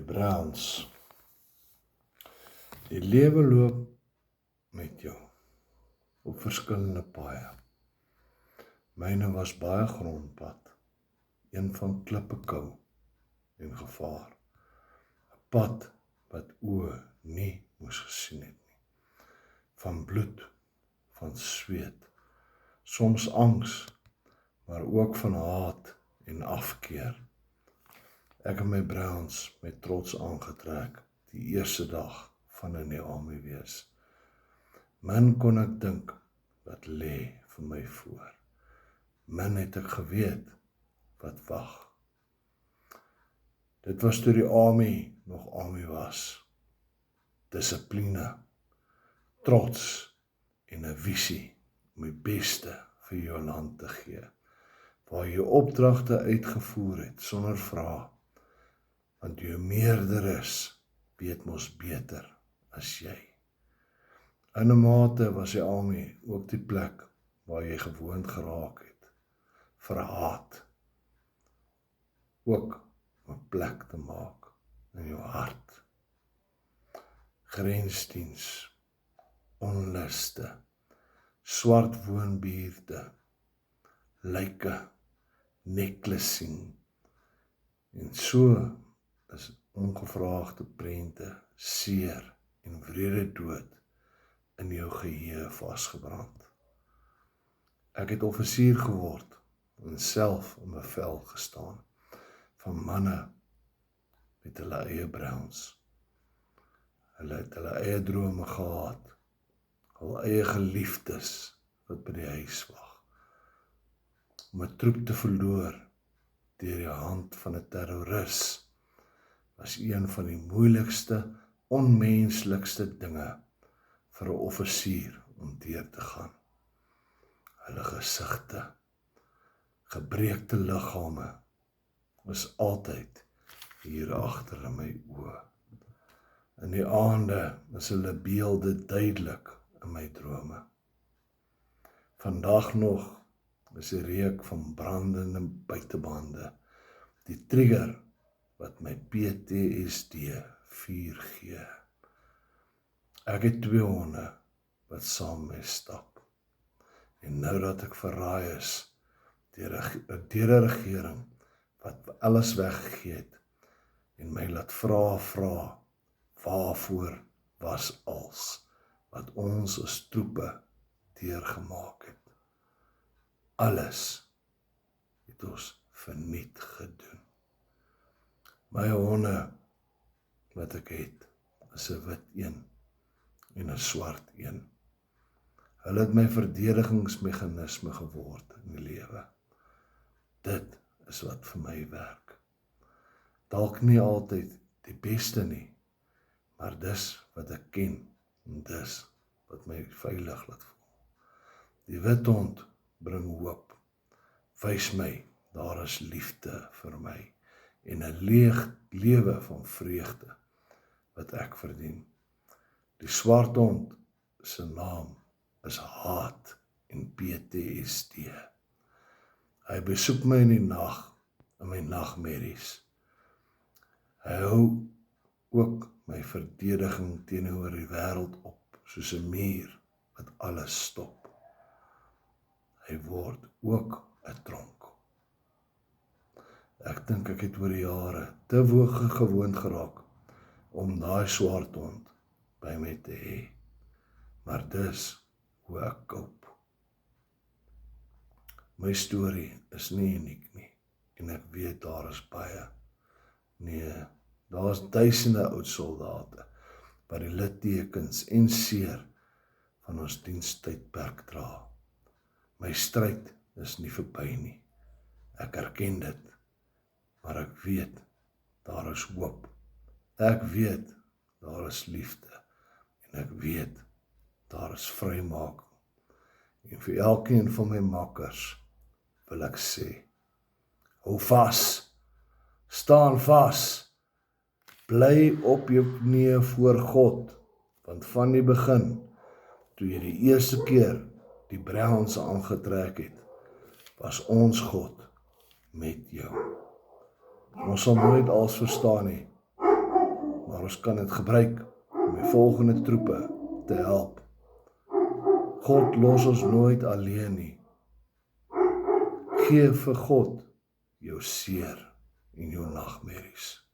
Browns. Die lewe loop met jou op verskillende paaie. Myne was baie grondpad, een van klippekou en gevaar. 'n Pad wat oë nie moes gesien het nie. Van bloed, van sweet, soms angs, maar ook van haat en afkeer. Ek en my Browns met trots aangetrek, die eerste dag van 'n nuwe army wees. Min kon ek dink wat lê vir my voor. Min het ek geweet wat wag. Dit was toe die army nog army was. Dissipline, trots en 'n visie om die beste vir jou land te gee, waar jy opdragte uitgevoer het sonder vrae, want jou meerder is, weet mos beter as jy. In 'n mate was die army ook die plek waar jy gewoond geraak het vir haat, ook om 'n plek te maak in jou hart. Grensdiens, onluste, swart woonbuurte, lyke, necklacing, en so is ongevraagde prente, seer en wrede dood in jou geheue vasgebrand. Ek het offisier geword en self in bevel gestaan van manne met hulle eie Browns. Hulle het hulle eie drome gehad, hul eie geliefdes wat by die huis wag. Om 'n troep te verloor deur die hand van 'n terroris was een van die moeilikste, onmenslikste dinge vir 'n offisier om deur te gaan. Hulle gesigte, gebreekte liggame, was altyd hier agter in my oë. In die aande is hulle beelde duidelik in my drome. Vandag nog is die reuk van brandende buitebande, die trigger wat my PTSD 4 gee. Ek het 2 honde wat saam met my stap. En nou dat ek verraai is deur 'n regering wat alles weggegee het en my laat vra, waarvoor was als wat ons as troepe deurgemaak het. Alles het ons verniet gedoen. My honde wat ek het, is 'n wit een en 'n swart een. Hulle het my verdedigingsmeganisme geword in die lewe. Dit is wat vir my werk. Dalk nie altyd die beste nie, maar dis wat ek ken en dis wat my veilig laat voel. Die wit hond bring hoop, wys my daar is liefde vir my en 'n lewe van vreugde wat ek verdien. Die swart hond se naam is haat en PTSD. Hy besoek my in die nag, in my nagmerries. Hy hou ook my verdediging teenoor die wêreld op, soos 'n muur wat alles stop. Hy word ook 'n tronk. Ek dink ek het oor die jare te gewoond geraak om daai swart hond by my te hê. Maar dis hoe ek koop. My storie is nie uniek nie, en ek weet daar is baie. Nee, daar is duisende oud soldate wat die littekens en seer van ons dienstydperk dra. My stryd is nie verby nie. Ek erken dit, maar ek weet daar is hoop. Ek weet daar is liefde en ek weet daar is vrymaking. En vir elkeen van my makkers wil ek sê, hou vas, staan vas, bly op jou knieë voor God, want van die begin, toe jy die eerste keer die Browns aangetrek het, was ons God met jou. Ons sal nooit alles verstaan nie, ons kan dit gebruik om die volgende troepe te help. God los ons nooit alleen nie. Gee vir God jou seer en jou nagmerries.